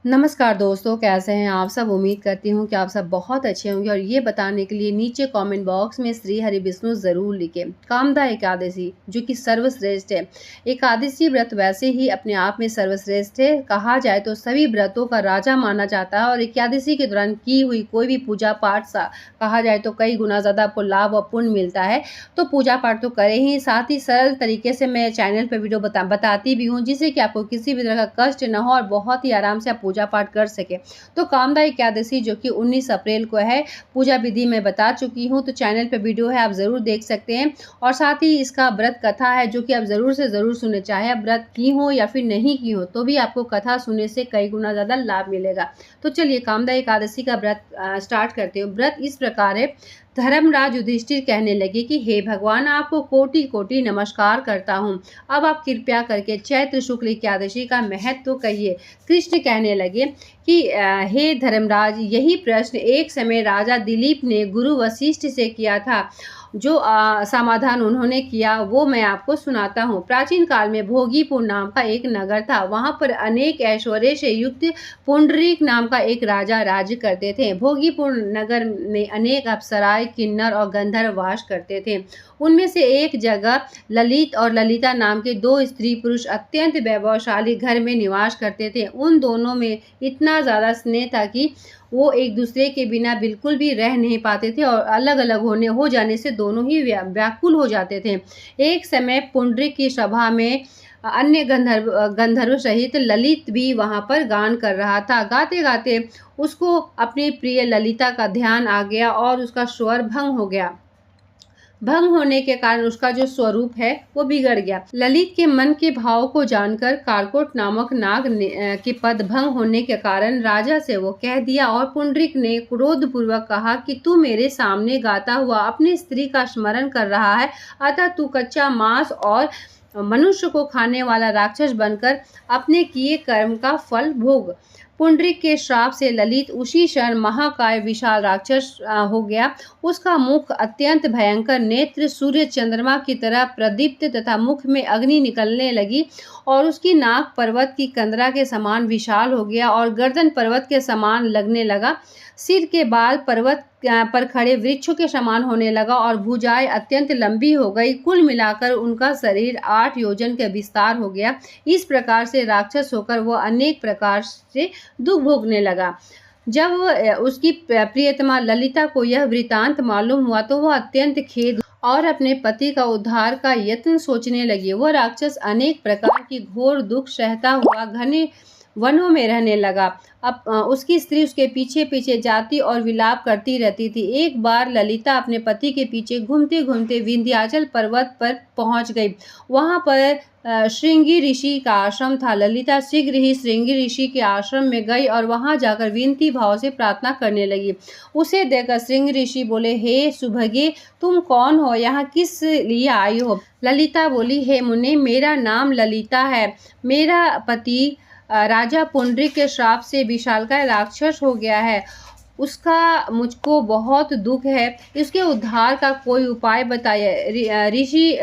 नमस्कार दोस्तों, कैसे हैं आप सब। उम्मीद करती हूँ कि आप सब बहुत अच्छे होंगे और ये बताने के लिए नीचे कमेंट बॉक्स में श्री हरि विष्णु ज़रूर लिखें। कामदा एकादशी जो कि सर्वश्रेष्ठ है। एकादशी व्रत वैसे ही अपने आप में सर्वश्रेष्ठ है। कहा जाए तो सभी व्रतों का राजा माना जाता है और एकादशी के दौरान की हुई कोई भी पूजा पाठ सा कहा जाए तो कई गुना ज़्यादा आपको लाभ और पुण्य मिलता है। तो पूजा पाठ तो करें ही, साथ ही सरल तरीके से मैं चैनल पर वीडियो बताती भी हूँ, जिससे कि आपको किसी भी तरह का कष्ट न हो और बहुत ही आराम से आप पूजा पाठ कर सके। तो कामदा एकादशी जो कि 19 अप्रैल को है, पूजा विधि मैं बता चुकी हूँ, तो चैनल पे वीडियो है, आप ज़रूर देख सकते हैं। और साथ ही इसका व्रत कथा है जो कि आप ज़रूर से ज़रूर सुने, चाहे आप व्रत की हो या फिर नहीं की हो, तो भी आपको कथा सुनने से कई गुना ज़्यादा लाभ मिलेगा। तो चलिए कामदा एकादशी का व्रत स्टार्ट करते हैं। व्रत इस प्रकार है। धर्मराज युधिष्ठिर कहने लगे कि हे भगवान, आपको कोटि कोटि नमस्कार करता हूँ। अब आप कृपया करके चैत्र शुक्ल एकादशी का महत्व कहिए। कृष्ण कहने लगे कि हे धर्मराज, यही प्रश्न एक समय राजा दिलीप ने गुरु वशिष्ठ से किया था। जो समाधान उन्होंने किया वो मैं आपको सुनाता हूँ। प्राचीन काल में भोगीपुर नाम का एक नगर था। वहाँ पर अनेक ऐश्वर्य से युक्त पुंडरीक नाम का एक राजा राज्य करते थे। भोगीपुर नगर में अनेक अप्सराएं, किन्नर और गंधर्व वास करते थे। उनमें से एक जगह ललित और ललिता नाम के दो स्त्री पुरुष अत्यंत वैभवशाली घर में निवास करते थे। उन दोनों में इतना ज़्यादा स्नेह था कि वो एक दूसरे के बिना बिल्कुल भी रह नहीं पाते थे और अलग अलग हो जाने से दोनों ही व्याकुल हो जाते थे। एक समय पुंडरीक की सभा में अन्य गंधर्व सहित ललित भी वहां पर गान कर रहा था। गाते गाते उसको अपनी प्रिय ललिता का ध्यान आ गया और उसका स्वर भंग हो गया। भंग होने के कारण उसका जो स्वरूप है वो बिगड़ गया। ललित के मन के भाव को जानकर कारकोट नामक नाग के पद भंग होने के कारण राजा से वो कह दिया और पुंडरीक ने क्रोध पूर्वक कहा कि तू मेरे सामने गाता हुआ अपनी स्त्री का स्मरण कर रहा है, अतः तू कच्चा मांस और मनुष्य को खाने वाला राक्षस बनकर अपने किए कर्म का फल भोग। पुंडरीक के श्राप से ललित उसी क्षण महाकाय विशाल राक्षस हो गया। उसका मुख अत्यंत भयंकर, नेत्र सूर्य चंद्रमा की तरह प्रदीप्त तथा मुख में अग्नि निकलने लगी और उसकी नाक पर्वत की कंदरा के समान विशाल हो गया और गर्दन पर्वत के समान लगने लगा। सिर के बाल पर्वत पर खड़े वृक्षों के समान होने लगा और भुजाएं अत्यंत लंबी हो गई। कुल मिलाकर उनका शरीर 8 योजन के विस्तार हो गया। इस प्रकार से राक्षस होकर वह अनेक प्रकार से दुख भोगने लगा। जब उसकी प्रियतमा ललिता को यह वृतांत मालूम हुआ तो वह अत्यंत खेद और अपने पति का उद्धार का यत्न सोचने लगी। वह राक्षस अनेक प्रकार की घोर दुख सहता हुआ घने वनों में रहने लगा। अब उसकी स्त्री उसके पीछे पीछे जाती और विलाप करती रहती थी। एक बार ललिता अपने पति के पीछे घूमते घूमते विंध्याचल पर्वत पर पहुंच गई। वहां पर श्रृंगी ऋषि का आश्रम था। ललिता शीघ्र ही श्रृंगी ऋषि के आश्रम में गई और वहां जाकर विनती भाव से प्रार्थना करने लगी। उसे देखकर श्रृंगी ऋषि बोले, हे सुभगे, तुम कौन हो, यहाँ किस लिए आई हो। ललिता बोली, हे मुने, मेरा नाम ललिता है। मेरा पति राजा पुंडरीक के श्राप से विशालकाय राक्षस हो गया है। उसका मुझको बहुत दुख है। इसके उद्धार का कोई उपाय बताइए। ऋषि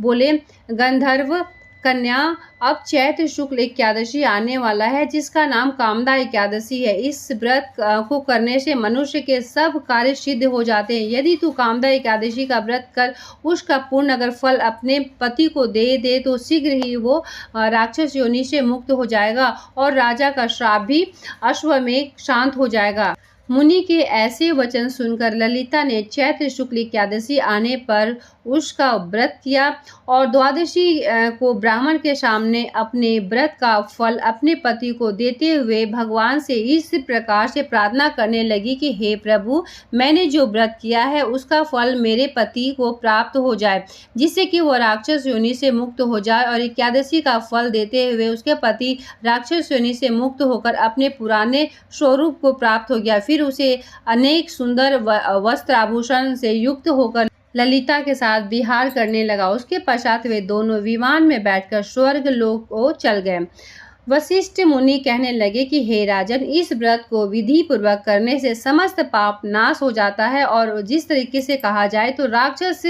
बोले, गंधर्व कन्या, अब चैत्र शुक्ल एकादशी आने वाला है जिसका नाम कामदा एकादशी है। इस व्रत को करने से मनुष्य के सब कार्य सिद्ध हो जाते हैं। यदि तू कामदा एकादशी का व्रत कर उसका पूर्ण अगर फल अपने पति को दे दे तो शीघ्र ही वो राक्षस योनि से मुक्त हो जाएगा और राजा का श्राप भी अश्वमेध शांत हो जाएगा। मुनि के ऐसे वचन सुनकर ललिता ने चैत्र शुक्ल एकादशी आने पर उसका व्रत किया और द्वादशी को ब्राह्मण के सामने अपने व्रत का फल अपने पति को देते हुए भगवान से इस प्रकार से प्रार्थना करने लगी कि हे प्रभु, मैंने जो व्रत किया है उसका फल मेरे पति को प्राप्त हो जाए, जिससे कि वह राक्षस योनि से मुक्त हो जाए। और एकादशी का फल देते हुए उसके पति राक्षस योनि से मुक्त होकर अपने पुराने स्वरूप को प्राप्त हो गया। फिर उसे अनेक सुंदर वस्त्र आभूषण से युक्त होकर ललिता के साथ विहार करने लगा। उसके पश्चात वे दोनों विमान में बैठकर स्वर्ग लोक को चल गए। वशिष्ठ मुनि कहने लगे कि हे राजन, इस व्रत को विधि पूर्वक करने से समस्त पाप नाश हो जाता है और जिस तरीके से कहा जाए तो राक्षस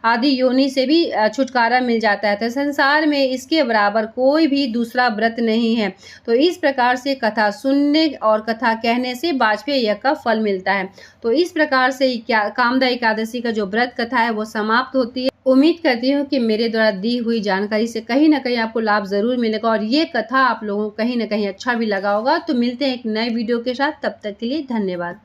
आदि योनि से भी छुटकारा मिल जाता है। तो संसार में इसके बराबर कोई भी दूसरा व्रत नहीं है। तो इस प्रकार से कथा सुनने और कथा कहने से वाजपेयी यज्ञ का फल मिलता है। तो इस प्रकार से कामदा एकादशी का जो व्रत कथा है वो समाप्त होती है। उम्मीद करती हूँ कि मेरे द्वारा दी हुई जानकारी से कहीं ना कहीं आपको लाभ ज़रूर मिलेगा और ये कथा आप लोगों को कहीं ना कहीं अच्छा भी लगा होगा। तो मिलते हैं एक नए वीडियो के साथ, तब तक के लिए धन्यवाद।